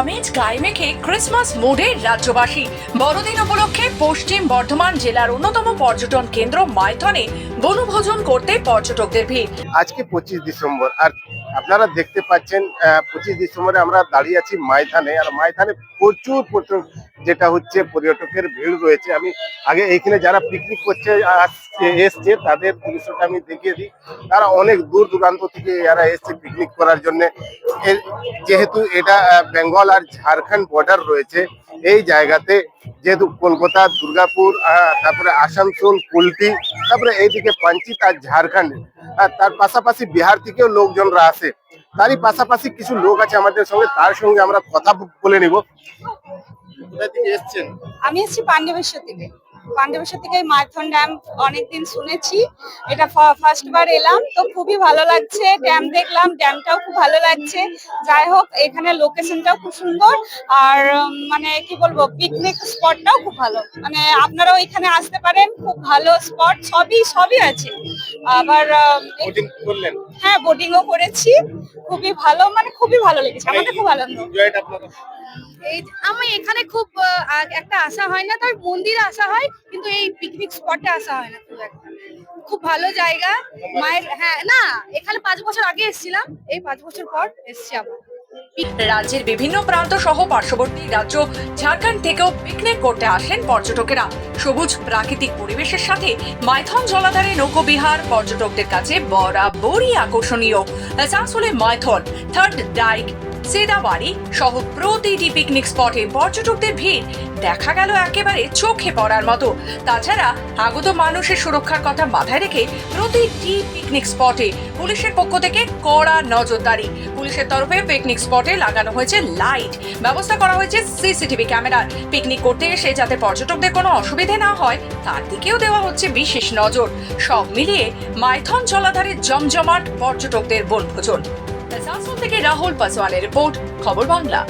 আমেজ গায়ে মেখে ক্রিসমাস মোডে রাজ্যবাসী। বড়দিন উপলক্ষে পশ্চিম বর্ধমান জেলার অন্যতম পর্যটন কেন্দ্র মাইথনে বনভোজন করতে পর্যটকদের ভিড়। আজকে 25 ডিসেম্বর আর আপনারা দেখতে পাচ্ছেন 25 ডিসেম্বরে আমরা দাঁড়িয়ে আছি মাইথানে। আর মাইথানে প্রচুর যেটা হচ্ছে পর্যটকের ভিড় রয়েছে। আমি আগে এইখানে যারা পিকনিক করছে এসছে তাদের দৃশ্যটা আমি দেখিয়ে দিই। তারা অনেক দূর দূরান্ত থেকে এরা এসছে পিকনিক করার জন্য। যেহেতু এটা বেঙ্গল আর ঝাড়খণ্ড বর্ডার রয়েছে, এই জায়গাতে যেহেতু কলকাতা, দুর্গাপুর, তারপরে আসানসোল, কুলটি, তারপরে এইদিকে পাঞ্চিত আর ঝাড়খণ্ড, আর তার পাশাপাশি বিহার থেকেও লোকজনরা আসে। তারই পাশাপাশি কিছু লোক আছে আমাদের সঙ্গে, তার সঙ্গে আমরা কথা বলে নিব। কোথা থেকে এসছেন? আমি এসেছি পাণ্ডবেশ্বর থেকে। পাণ্ডবেশ্বর থেকে মাইথন ড্যাম অনেকদিন শুনেছি, এটা ফার্স্ট বার এলাম, তো খুবই ভালো লাগছে। ড্যাম দেখলাম, ড্যামটাও খুব ভালো লাগছে। যাই হোক, এখানে লোকেশনটাও খুব সুন্দর, আর মানে কি বলবো, পিকনিক স্পটটাও খুব ভালো। মানে আপনারাও এখানে আসতে পারেন, খুব ভালো স্পট, সবই আছে। আবার বোটিং করলেন? হ্যাঁ, বোটিংও করেছি, খুবই ভালো, মানে খুবই ভালো লেগেছে, আমাদের খুব আনন্দ। এই আমি এখানে খুব একটা আসা হয় না, তার মন্দিরে আসা হয়, কিন্তু এই পিকনিক স্পটে আসা হয় না খুব একটা। খুব ভালো জায়গা মায়ের। হ্যাঁ, না, এখানে 5 বছর আগে এসেছিলাম, এই 5 বছর পর এসেছি আবার। রাজ্যের বিভিন্ন প্রান্ত সহ পার্শ্ববর্তী রাজ্য ঝাড়খণ্ড থেকেও পিকনিক করতে আসেন পর্যটকেরা। সবুজ প্রাকৃতিক পরিবেশের সাথে মাইথন জলাধারে নৌকোবিহার পর্যটকদের কাছে বরাবরই আকর্ষণীয়। আসানসোলে মাইথন, থার্ড ডাইক, সেদাবাড়ি সহ প্রতিটি পিকনিক স্পটে পর্যটকদের ভিড় দেখা গেল একেবারে চোখে পড়ার মতো। তাছাড়া আগত মানুষের সুরক্ষার কথা মাথায় রেখে প্রতিটি পিকনিক স্পটে পুলিশের পক্ষ থেকে কড়া নজরদারি। পুলিশের তরফে পিকনিক স্পটে লাগানো হয়েছে লাইট, ব্যবস্থা করা হয়েছে সিসিটিভি ক্যামেরার। পিকনিক করতে এসে যাতে পর্যটকদের কোনো অসুবিধে না হয় তার দিকেও দেওয়া হচ্ছে বিশেষ নজর। সব মিলিয়ে মাইথন জলাধারে জমজমাট পর্যটকদের বনভোজন। আসানসোল থেকে রাহুল পাসওয়ানের রিপোর্ট, খবর বাংলা।